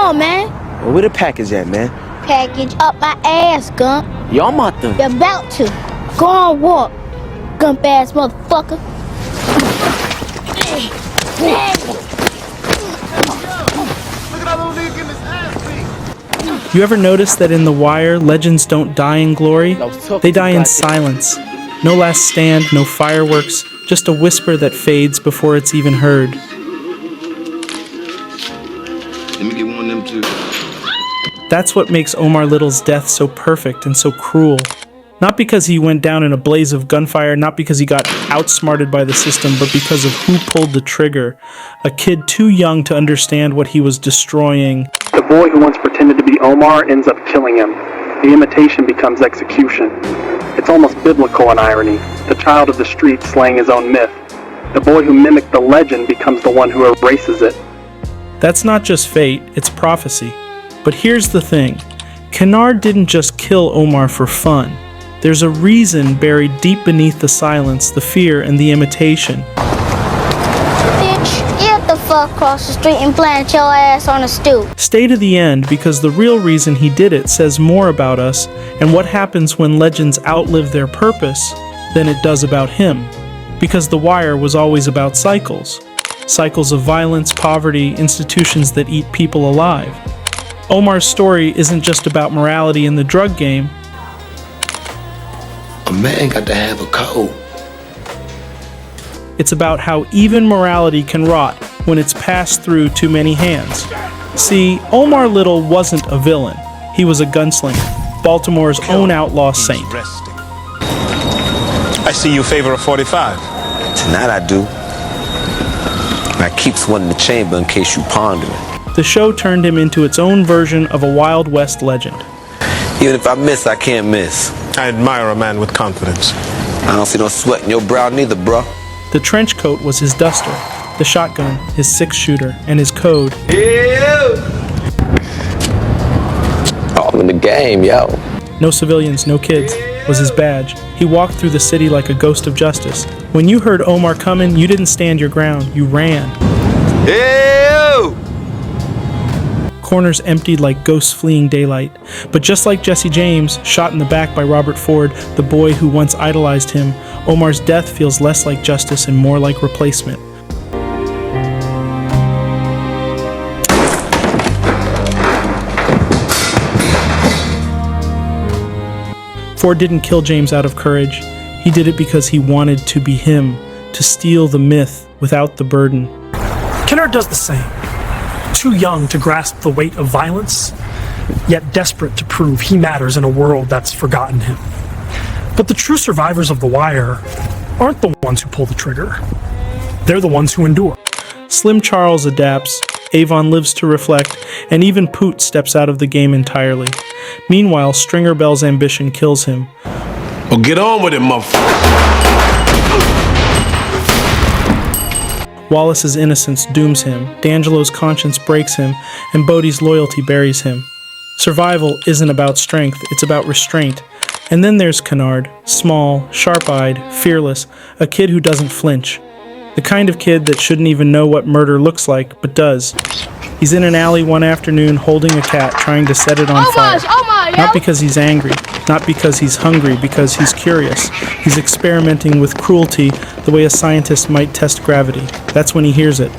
on, man. Well, where the package at, man? Package up my ass, Gump. Y'all about to. You're about to. Go on, walk. Gump ass motherfucker. You ever notice that in The Wire, legends don't die in glory? They die in silence. No last stand, no fireworks, just a whisper that fades before it's even heard. Let me get one of them too. That's what makes Omar Little's death so perfect and so cruel. Not because he went down in a blaze of gunfire, not because he got outsmarted by the system, but because of who pulled the trigger. A kid too young to understand what he was destroying. The boy who once pretended to be Omar ends up killing him. The imitation becomes execution. It's almost biblical in irony. The child of the street slaying his own myth. The boy who mimicked the legend becomes the one who erases it. That's not just fate, it's prophecy. But here's the thing. Kenard didn't just kill Omar for fun. There's a reason buried deep beneath the silence, the fear, and the imitation. Bitch, get the fuck across the street and plant your ass on a stoop. Stay to the end, because the real reason he did it says more about us and what happens when legends outlive their purpose than it does about him. Because The Wire was always about cycles. Cycles of violence, poverty, institutions that eat people alive. Omar's story isn't just about morality in the drug game. A man got to have a code. It's about how even morality can rot when it's passed through too many hands. See, Omar Little wasn't a villain. He was a gunslinger, Baltimore's own outlaw saint. I see you favor a 45. Tonight I do. I keeps one in the chamber in case you pondering. The show turned him into its own version of a Wild West legend. Even if I miss, I can't miss. I admire a man with confidence. I don't see no sweat in your brow neither, bruh. The trench coat was his duster, the shotgun, his 6-shooter, and his code. All in the game, yo. No civilians, no kids, was his badge. He walked through the city like a ghost of justice. When you heard Omar coming, you didn't stand your ground, you ran. Corners emptied like ghosts fleeing daylight. But just like Jesse James, shot in the back by Robert Ford, the boy who once idolized him, Omar's death feels less like justice and more like replacement. Ford didn't kill James out of courage. He did it because he wanted to be him, to steal the myth without the burden. Kenard does the same. Too young to grasp the weight of violence, yet desperate to prove he matters in a world that's forgotten him. But the true survivors of The Wire aren't the ones who pull the trigger. They're the ones who endure. Slim Charles adapts, Avon lives to reflect, and even Poot steps out of the game entirely. Meanwhile, Stringer Bell's ambition kills him. Well, get on with it, motherfucker. Wallace's innocence dooms him, D'Angelo's conscience breaks him, and Bodhi's loyalty buries him. Survival isn't about strength, it's about restraint. And then there's Kenard, small, sharp-eyed, fearless, a kid who doesn't flinch. The kind of kid that shouldn't even know what murder looks like, but does. He's in an alley one afternoon holding a cat, trying to set it on fire. Not because he's angry, not because he's hungry, because he's curious. He's experimenting with cruelty the way a scientist might test gravity. That's when he hears it.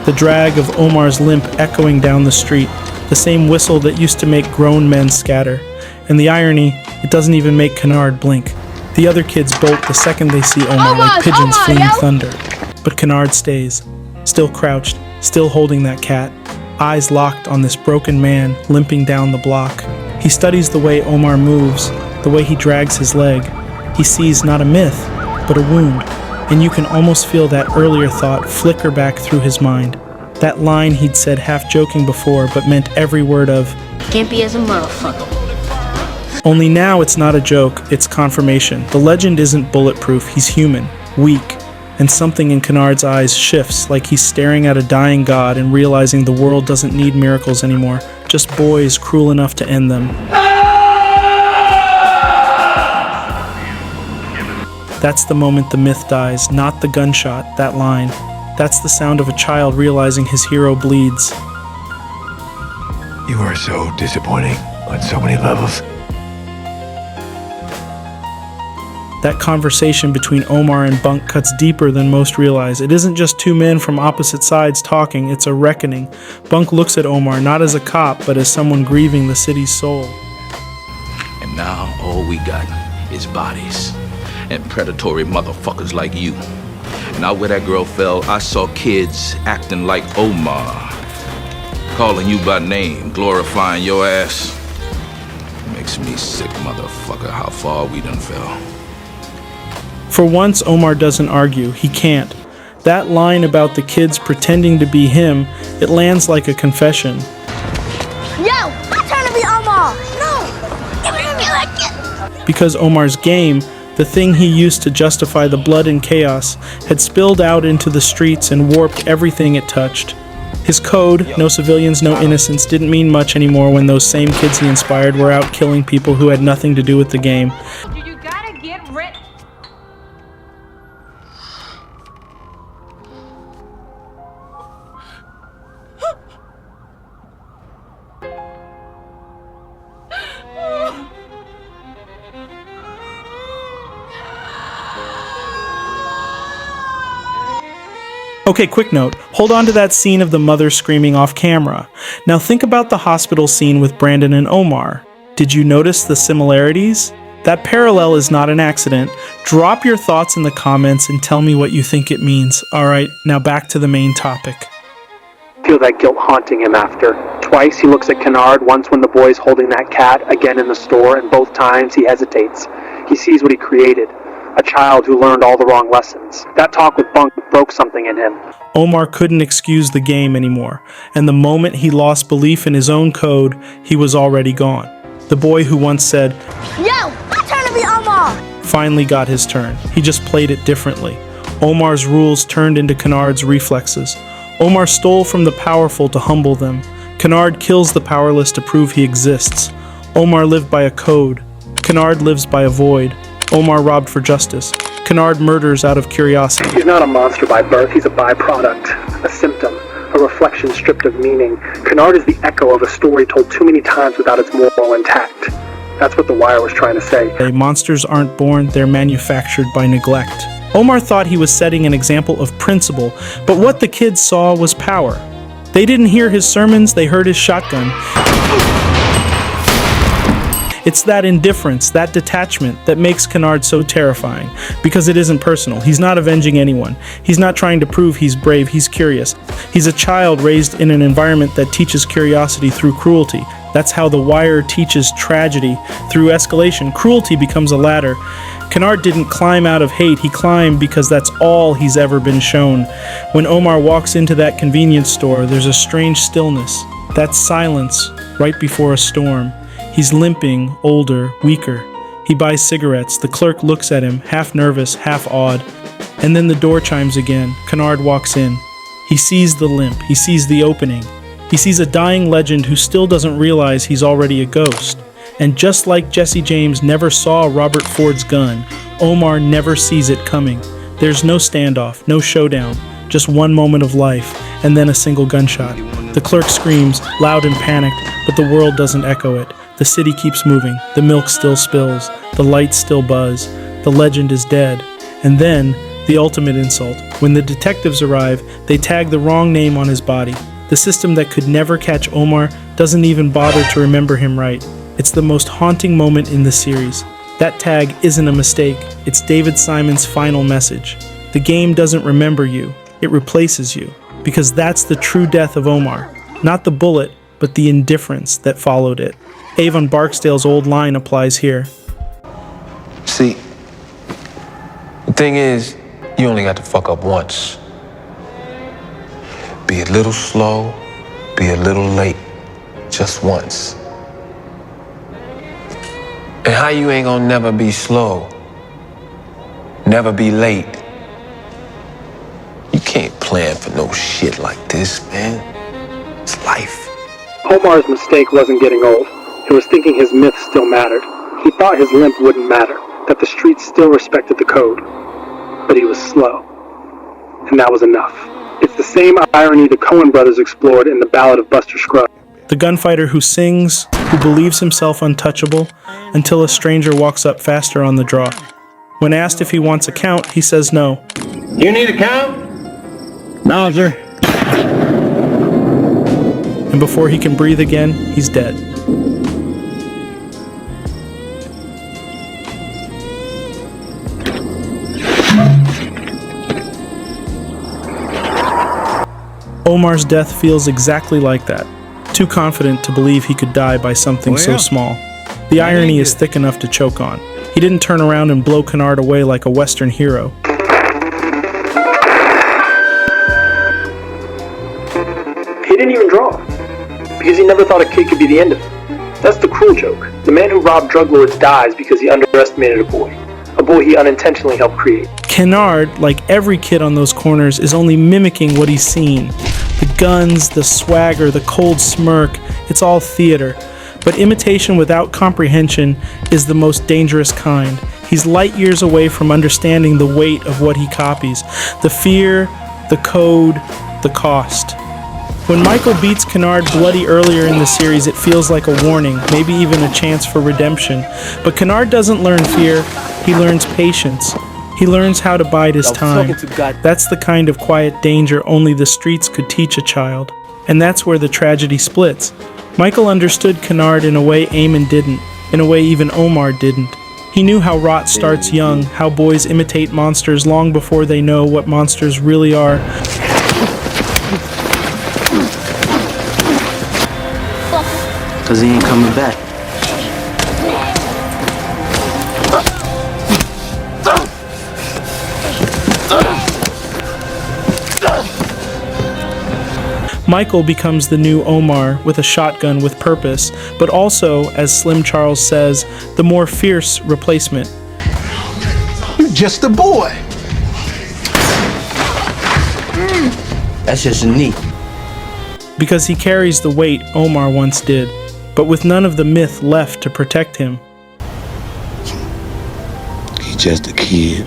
The drag of Omar's limp echoing down the street, the same whistle that used to make grown men scatter. And the irony, it doesn't even make Kenard blink. The other kids bolt the second they see Omar like pigeons fleeing thunder. But Kenard stays, still crouched, still holding that cat, eyes locked on this broken man limping down the block. He studies the way Omar moves, the way he drags his leg. He sees not a myth, but a wound, and you can almost feel that earlier thought flicker back through his mind. That line he'd said half joking before, but meant every word of, Gimpy as a motherfucker. Only now it's not a joke, it's confirmation. The legend isn't bulletproof, he's human, weak, and something in Kenard's eyes shifts, like he's staring at a dying god and realizing the world doesn't need miracles anymore, just boys cruel enough to end them. That's the moment the myth dies, not the gunshot, that line. That's the sound of a child realizing his hero bleeds. You are so disappointing on so many levels. That conversation between Omar and Bunk cuts deeper than most realize. It isn't just two men from opposite sides talking, it's a reckoning. Bunk looks at Omar not as a cop, but as someone grieving the city's soul. And now all we got is bodies and predatory motherfuckers like you. And out where that girl fell, I saw kids acting like Omar, calling you by name, glorifying your ass. Makes me sick, motherfucker, how far we done fell. For once, Omar doesn't argue. He can't. That line about the kids pretending to be him, it lands like a confession. Yo, my turn to be Omar. No, give me like it. Because Omar's game, the thing he used to justify the blood and chaos, had spilled out into the streets and warped everything it touched. His code, no civilians, no innocents, didn't mean much anymore when those same kids he inspired were out killing people who had nothing to do with the game. You gotta get rid. Okay, quick note. Hold on to that scene of the mother screaming off camera. Now think about the hospital scene with Brandon and Omar. Did you notice the similarities? That parallel is not an accident. Drop your thoughts in the comments and tell me what you think it means. Alright, now back to the main topic. Feel that guilt haunting him after. Twice he looks at Kenard, once when the boy's holding that cat, again in the store, and both times he hesitates. He sees what he created. A child who learned all the wrong lessons. That talk with Bunk broke something in him. Omar couldn't excuse the game anymore, and the moment he lost belief in his own code, he was already gone. The boy who once said, Yo, my turn to be Omar. finally got his turn. He just played it differently. Omar's rules turned into Kenard's reflexes. Omar stole from the powerful to humble them. Kenard kills the powerless to prove he exists. Omar lived by a code. Kenard lives by a void. Omar robbed for justice. Kenard murders out of curiosity. He's not a monster by birth, he's a byproduct, a symptom, a reflection stripped of meaning. Kenard is the echo of a story told too many times without its moral intact. That's what The Wire was trying to say. Monsters aren't born, they're manufactured by neglect. Omar thought he was setting an example of principle, but what the kids saw was power. They didn't hear his sermons, they heard his shotgun. It's that indifference, that detachment, that makes Kenard so terrifying, because it isn't personal. He's not avenging anyone. He's not trying to prove he's brave, he's curious. He's a child raised in an environment that teaches curiosity through cruelty. That's how The Wire teaches tragedy through escalation. Cruelty becomes a ladder. Kenard didn't climb out of hate, he climbed because that's all he's ever been shown. When Omar walks into that convenience store, there's a strange stillness. That's silence right before a storm. He's limping, older, weaker. He buys cigarettes. The clerk looks at him, half nervous, half awed. And then the door chimes again. Kenard walks in. He sees the limp. He sees the opening. He sees a dying legend who still doesn't realize he's already a ghost. And just like Jesse James never saw Robert Ford's gun, Omar never sees it coming. There's no standoff, no showdown, just one moment of life, and then a single gunshot. The clerk screams, loud and panicked, but the world doesn't echo it. The city keeps moving, the milk still spills, the lights still buzz, the legend is dead. And then, the ultimate insult. When the detectives arrive, they tag the wrong name on his body. The system that could never catch Omar doesn't even bother to remember him right. It's the most haunting moment in the series. That tag isn't a mistake, it's David Simon's final message. The game doesn't remember you, it replaces you. Because that's the true death of Omar. Not the bullet, but the indifference that followed it. Avon Barksdale's old line applies here. See, the thing is, you only got to fuck up once. Be a little slow, be a little late, just once. And how you ain't gonna never be slow, never be late? You can't plan for no shit like this, man. It's life. Omar's mistake wasn't getting old. It was thinking his myth still mattered. He thought his limp wouldn't matter, that the streets still respected the code. But he was slow. And that was enough. It's the same irony the Coen brothers explored in The Ballad of Buster Scruggs. The gunfighter who sings, who believes himself untouchable, until a stranger walks up faster on the draw. When asked if he wants a count, he says no. You need a count? No, sir. And before he can breathe again, he's dead. Omar's death feels exactly like that. Too confident to believe he could die by something so small. The irony is thick enough to choke on. He didn't turn around and blow Kenard away like a Western hero. He didn't even draw, because he never thought a kid could be the end of it. That's the cruel joke. The man who robbed drug lords dies because he underestimated a boy he unintentionally helped create. Kenard, like every kid on those corners, is only mimicking what he's seen. The guns, the swagger, the cold smirk, it's all theater. But imitation without comprehension is the most dangerous kind. He's light years away from understanding the weight of what he copies, the fear, the code, the cost. When Michael beats Kenard bloody earlier in the series, it feels like a warning, maybe even a chance for redemption. But Kenard doesn't learn fear, he learns patience. He learns how to bide his time. That's the kind of quiet danger only the streets could teach a child. And that's where the tragedy splits. Michael understood Kenard in a way Eamon didn't, in a way even Omar didn't. He knew how rot starts young, how boys imitate monsters long before they know what monsters really are. Cause he ain't coming back. Michael becomes the new Omar with a shotgun with purpose, but also, as Slim Charles says, the more fierce replacement. You're just a boy. That's just a knee. Because he carries the weight Omar once did, but with none of the myth left to protect him. He's just a kid.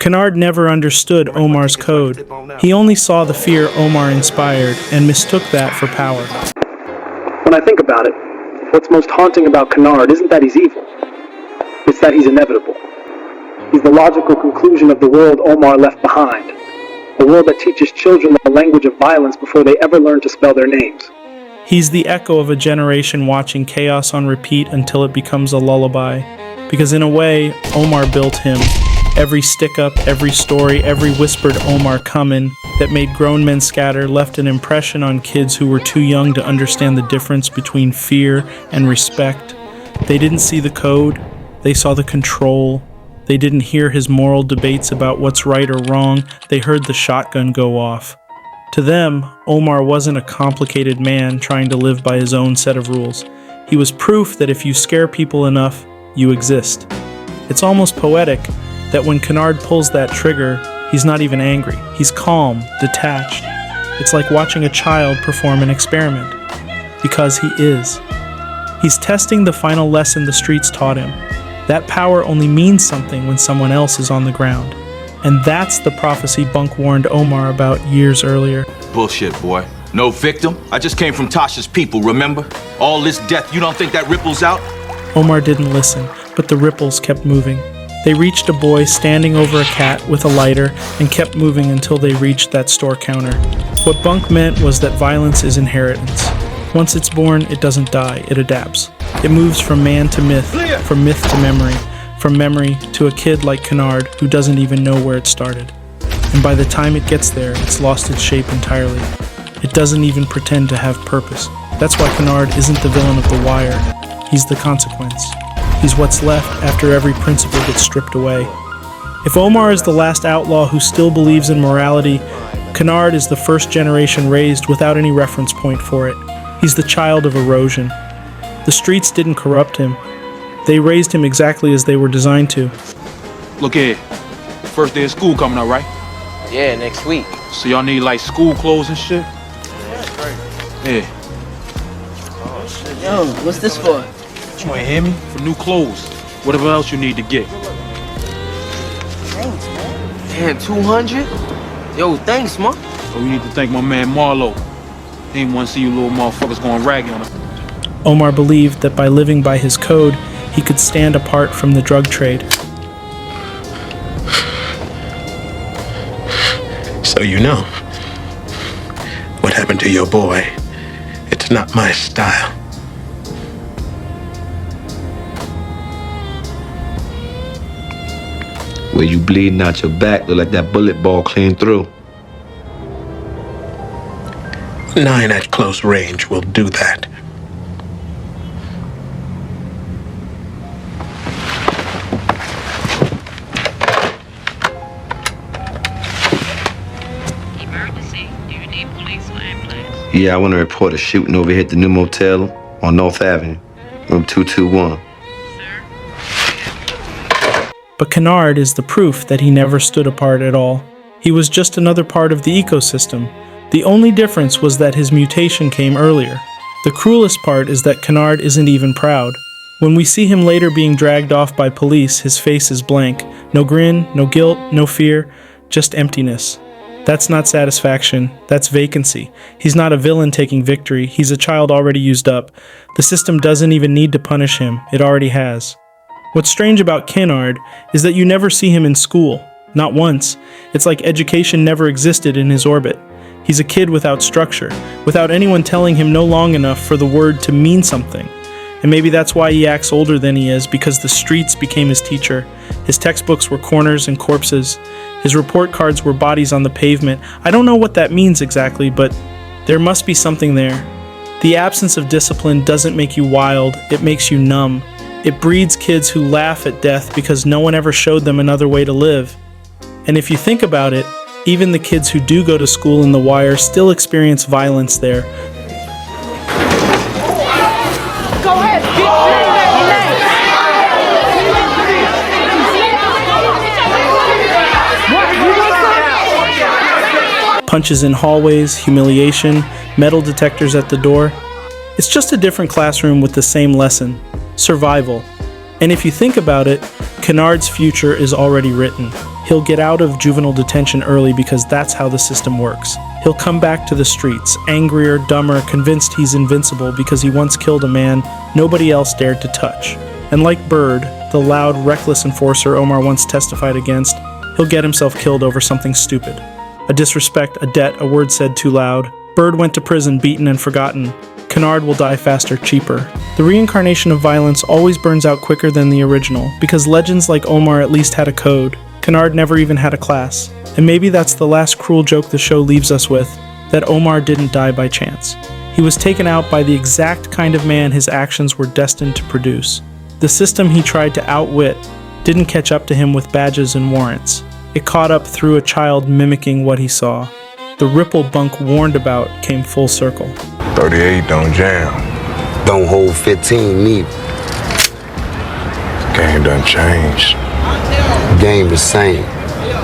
Kenard never understood Omar's code. He only saw the fear Omar inspired and mistook that for power. When I think about it, what's most haunting about Kenard isn't that he's evil. It's that he's inevitable. He's the logical conclusion of the world Omar left behind. A world that teaches children the language of violence before they ever learn to spell their names. He's the echo of a generation watching chaos on repeat until it becomes a lullaby. Because in a way, Omar built him. Every stick-up, every story, every whispered Omar comin' that made grown men scatter left an impression on kids who were too young to understand the difference between fear and respect. They didn't see the code, they saw the control. They didn't hear his moral debates about what's right or wrong, they heard the shotgun go off. To them, Omar wasn't a complicated man trying to live by his own set of rules. He was proof that if you scare people enough, you exist. It's almost poetic that when Kenard pulls that trigger, he's not even angry. He's calm, detached. It's like watching a child perform an experiment. Because he is. He's testing the final lesson the streets taught him. That power only means something when someone else is on the ground. And that's the prophecy Bunk warned Omar about years earlier. Bullshit, boy. No victim. I just came from Tasha's people, remember? All this death, you don't think that ripples out? Omar didn't listen, but the ripples kept moving. They reached a boy standing over a cat with a lighter and kept moving until they reached that store counter. What Bunk meant was that violence is inheritance. Once it's born, it doesn't die, it adapts. It moves from man to myth, from myth to memory, from memory to a kid like Kenard who doesn't even know where it started. And by the time it gets there, it's lost its shape entirely. It doesn't even pretend to have purpose. That's why Kenard isn't the villain of The Wire. He's the consequence. He's what's left after every principle gets stripped away. If Omar is the last outlaw who still believes in morality, Kenard is the first generation raised without any reference point for it. He's the child of erosion. The streets didn't corrupt him. They raised him exactly as they were designed to. Look here, first day of school coming up, right? Yeah, next week. So y'all need like school clothes and shit? Yeah. Yo, what's this for? You ain't hear me? For new clothes. Whatever else you need to get. Thanks, man. Damn, 200? Yo, thanks, man. So you need to thank my man Marlo. Ain't want to see you little motherfuckers going raggy on us. Omar believed that by living by his code, he could stand apart from the drug trade. So you know what happened to your boy. It's not my style. Where you bleeding out your back, look like that bullet ball clean through. 9 at close range will do that. Yeah, I want to report a shooting over here at the new motel on North Avenue, room 221. But Kenard is the proof that he never stood apart at all. He was just another part of the ecosystem. The only difference was that his mutation came earlier. The cruelest part is that Kenard isn't even proud. When we see him later being dragged off by police, his face is blank. No grin, no guilt, no fear, just emptiness. That's not satisfaction, that's vacancy. He's not a villain taking victory, he's a child already used up. The system doesn't even need to punish him, it already has. What's strange about Kenard is that you never see him in school, not once. It's like education never existed in his orbit. He's a kid without structure, without anyone telling him no long enough for the word to mean something. And maybe that's why he acts older than he is, because the streets became his teacher. His textbooks were corners and corpses. His report cards were bodies on the pavement. I don't know what that means exactly, but there must be something there. The absence of discipline doesn't make you wild, it makes you numb. It breeds kids who laugh at death because no one ever showed them another way to live. And if you think about it, even the kids who do go to school in The Wire still experience violence there. Go ahead, Punches in hallways, humiliation, metal detectors at the door. It's just a different classroom with the same lesson, survival. And if you think about it, Kenard's future is already written. He'll get out of juvenile detention early because that's how the system works. He'll come back to the streets, angrier, dumber, convinced he's invincible because he once killed a man nobody else dared to touch. And like Bird, the loud, reckless enforcer Omar once testified against, he'll get himself killed over something stupid. A disrespect, a debt, a word said too loud. Bird went to prison, beaten and forgotten. Kenard will die faster, cheaper. The reincarnation of violence always burns out quicker than the original, because legends like Omar at least had a code. Kenard never even had a class. And maybe that's the last cruel joke the show leaves us with, that Omar didn't die by chance. He was taken out by the exact kind of man his actions were destined to produce. The system he tried to outwit didn't catch up to him with badges and warrants. It caught up through a child mimicking what he saw. The ripple Bunk warned about came full circle. 38 don't jam. Don't hold 15 neither. Game done changed. Game the same,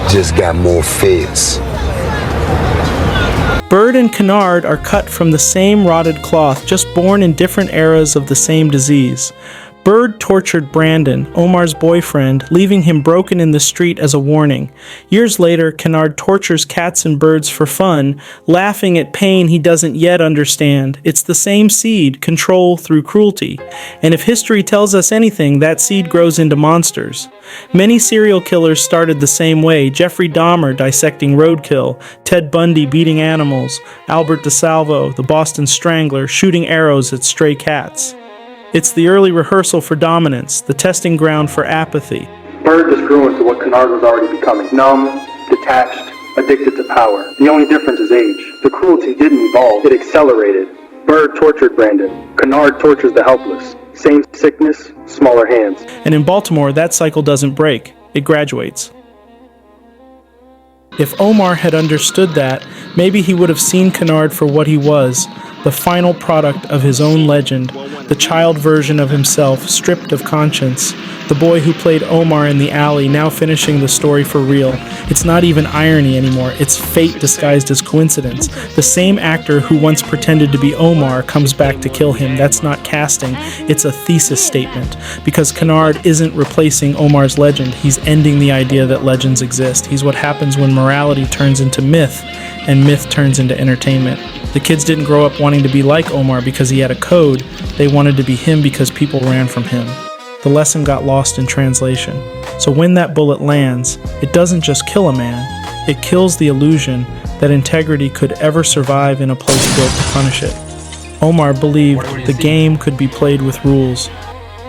just got more feds. Bird and Kenard are cut from the same rotted cloth, just born in different eras of the same disease. Bird tortured Brandon, Omar's boyfriend, leaving him broken in the street as a warning. Years later, Kenard tortures cats and birds for fun, laughing at pain he doesn't yet understand. It's the same seed, control through cruelty. And if history tells us anything, that seed grows into monsters. Many serial killers started the same way. Jeffrey Dahmer dissecting roadkill, Ted Bundy beating animals, Albert DeSalvo, the Boston Strangler, shooting arrows at stray cats. It's the early rehearsal for dominance, the testing ground for apathy. Bird just grew into what Kenard was already becoming. Numb, detached, addicted to power. The only difference is age. The cruelty didn't evolve, it accelerated. Bird tortured Brandon. Kenard tortures the helpless. Same sickness, smaller hands. And in Baltimore, that cycle doesn't break, it graduates. If Omar had understood that, maybe he would have seen Kenard for what he was, the final product of his own legend, the child version of himself, stripped of conscience, the boy who played Omar in the alley, now finishing the story for real. It's not even irony anymore, it's fate disguised as coincidence. The same actor who once pretended to be Omar comes back to kill him. That's not casting, it's a thesis statement. Because Kenard isn't replacing Omar's legend, he's ending the idea that legends exist. He's what happens when morality turns into myth, and myth turns into entertainment. The kids didn't grow up wanting to be like Omar because he had a code. They wanted to be him because people ran from him. The lesson got lost in translation. So when that bullet lands, it doesn't just kill a man, it kills the illusion that integrity could ever survive in a place built to punish it. Omar believed the game could be played with rules.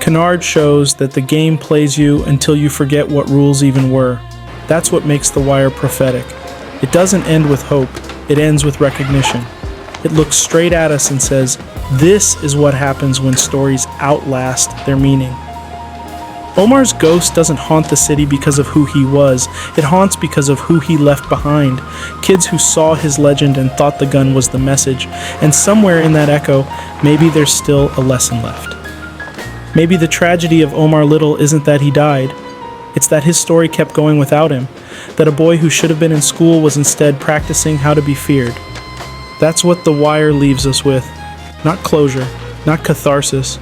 Kenard shows that the game plays you until you forget what rules even were. That's what makes The Wire prophetic. It doesn't end with hope, it ends with recognition. It looks straight at us and says, this is what happens when stories outlast their meaning. Omar's ghost doesn't haunt the city because of who he was. It haunts because of who he left behind. Kids who saw his legend and thought the gun was the message. And somewhere in that echo, maybe there's still a lesson left. Maybe the tragedy of Omar Little isn't that he died. It's that his story kept going without him. That a boy who should have been in school was instead practicing how to be feared. That's what The Wire leaves us with. Not closure, not catharsis.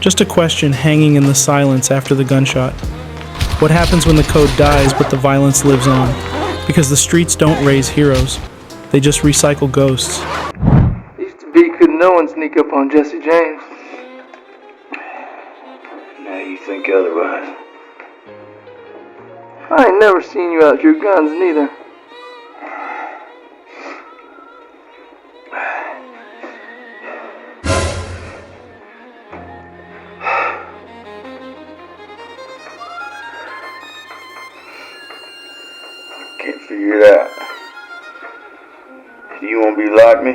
Just a question hanging in the silence after the gunshot. What happens when the code dies but the violence lives on? Because the streets don't raise heroes. They just recycle ghosts. Used to be couldn't no one sneak up on Jesse James. Now you think otherwise. I ain't never seen you out your guns neither. Can't figure it out. Do you want to be like me?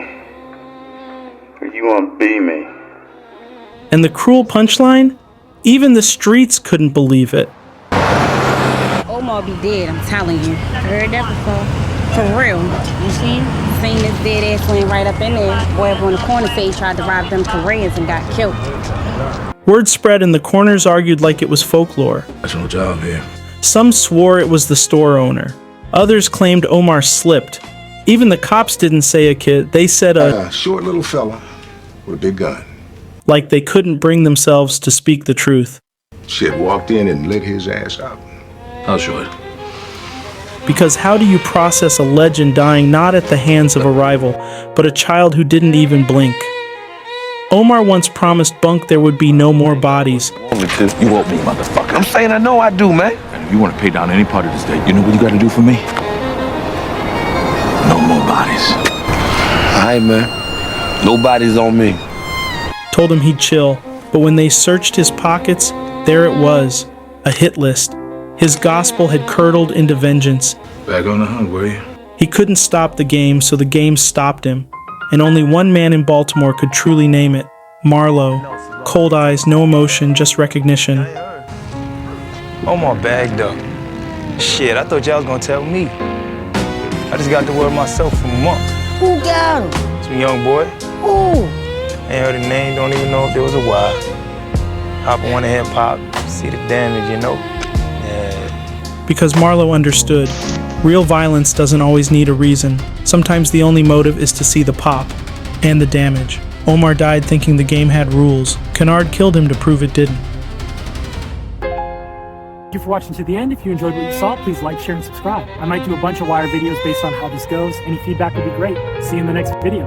Or you want to be me? And the cruel punchline? Even the streets couldn't believe it. Omar be dead, I'm telling you. Heard that before. For real. You seen this dead ass went right up in there. Boy up on the corner say he tried to rob them Koreans and got killed. Word spread and the corners argued like it was folklore. That's no job here. Some swore it was the store owner. Others claimed Omar slipped. Even the cops didn't say a kid, they said a short little fella with a big gun. Like they couldn't bring themselves to speak the truth. Shit, walked in and lit his ass up. How short? Because how do you process a legend dying not at the hands of a rival, but a child who didn't even blink? Omar once promised Bunk there would be no more bodies. You owe me, motherfucker. I'm saying I know I do, man. And if you want to pay down any part of this debt, you know what you got to do for me? No more bodies. All right, man. No bodies on me. Told him he'd chill, but when they searched his pockets, there it was, a hit list. His gospel had curdled into vengeance. Back on the hunt, were you? He couldn't stop the game, so the game stopped him. And only one man in Baltimore could truly name it, Marlowe. Cold eyes, no emotion, just recognition. Omar bagged up. Shit, I thought y'all was gonna tell me. I just got the word myself from a month. Who got him? Some young boy. Who? Ain't heard the name, don't even know if there was a why. Hop on the hip hop, see the damage, you know? Yeah. Because Marlowe understood. Real violence doesn't always need a reason. Sometimes the only motive is to see the pop and the damage. Omar died thinking the game had rules. Kenard killed him to prove it didn't. Thank you for watching to the end. If you enjoyed what you saw, please like, share, and subscribe. I might do a bunch of Wire videos based on how this goes. Any feedback would be great. See you in the next video.